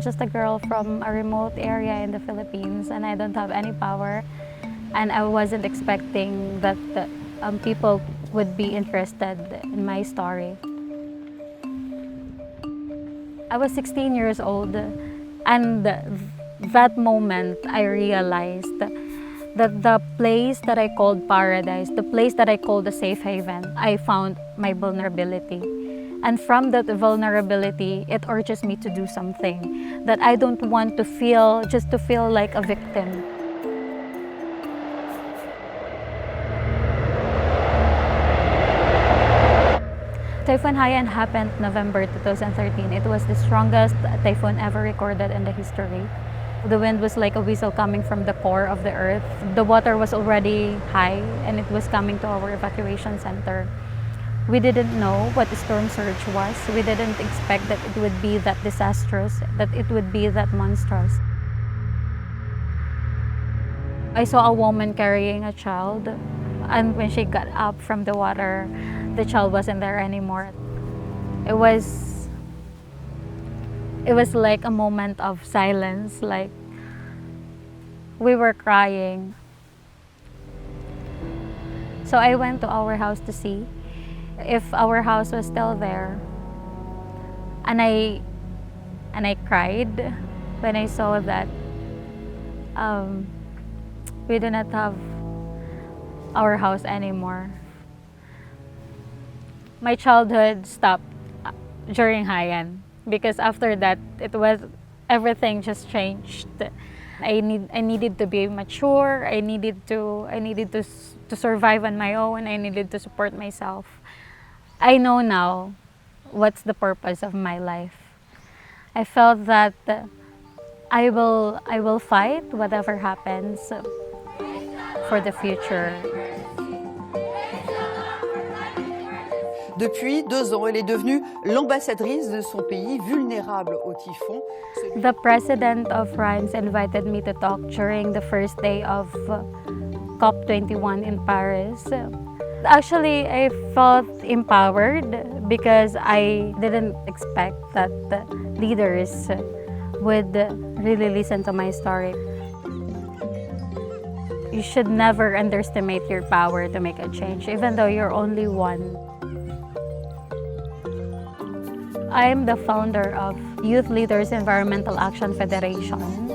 I'm just a girl from a remote area in the Philippines, and I don't have any power. And I wasn't expecting that people would be interested in my story. I was 16 years old, and that moment I realized that the place that I called paradise, the place that I called a safe haven, I found my vulnerability. And from that vulnerability, it urges me to do something that I don't want to feel, just to feel like a victim. Typhoon Haiyan happened November 2013. It was the strongest typhoon ever recorded in the history. The wind was like a whistle coming from the core of the earth. The water was already high and it was coming to our evacuation center. We didn't know what the storm surge was. We didn't expect that it would be that disastrous, that it would be that monstrous. I saw a woman carrying a child, and when she got up from the water, the child wasn't there anymore. It was like a moment of silence, like we were crying. So I went to our house to see if our house was still there. And I cried when I saw that we do not have our house anymore. My childhood stopped during Haiyan because after that everything just changed. I needed to be mature. I needed to survive on my own. I needed to support myself. I know now what's the purpose of my life. I felt that I will fight whatever happens for the future. Depuis 2 ans, elle est devenue l'ambassadrice de son pays vulnérable au typhon. The president of France invited me to talk during the first day of COP21 in Paris. Actually, I felt empowered because I didn't expect that the leaders would really listen to my story. You should never underestimate your power to make a change, even though you're only one. I'm the founder of Youth Leaders Environmental Action Federation.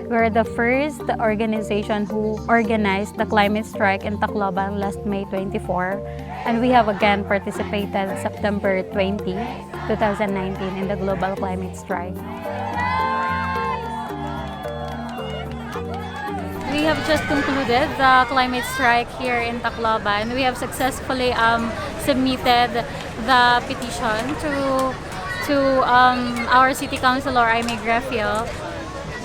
We're the first organization who organized the climate strike in Tacloban last May 24, and we have again participated September 20, 2019 in the global climate strike. We have just concluded the climate strike here in Tacloban. We have successfully submitted the petition to our City Councilor, Jaime Grefio.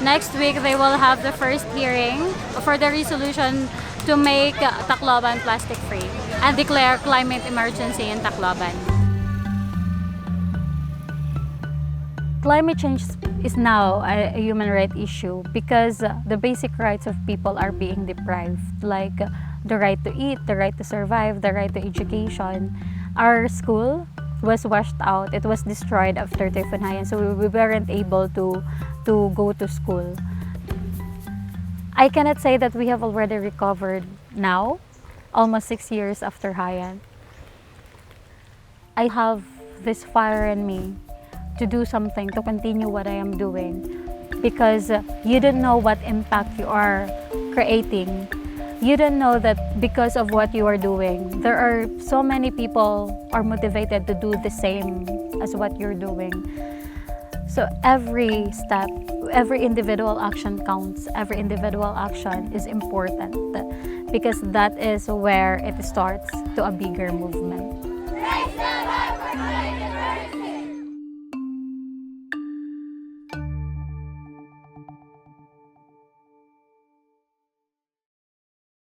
Next week, they will have the first hearing for the resolution to make Tacloban plastic-free and declare climate emergency in Tacloban. Climate change is now a human rights issue because the basic rights of people are being deprived, like the right to eat, the right to survive, the right to education. Our school was washed out. It was destroyed after Typhoon Haiyan, so we weren't able to go to school. I cannot say that we have already recovered now, almost 6 years after Haiyan. I have this fire in me to do something, to continue what I am doing, because you don't know what impact you are creating. You don't know that because of what you are doing, there are so many people are motivated to do the same as what you're doing. So every step, every individual action counts. Every individual action is important because that is where it starts to a bigger movement.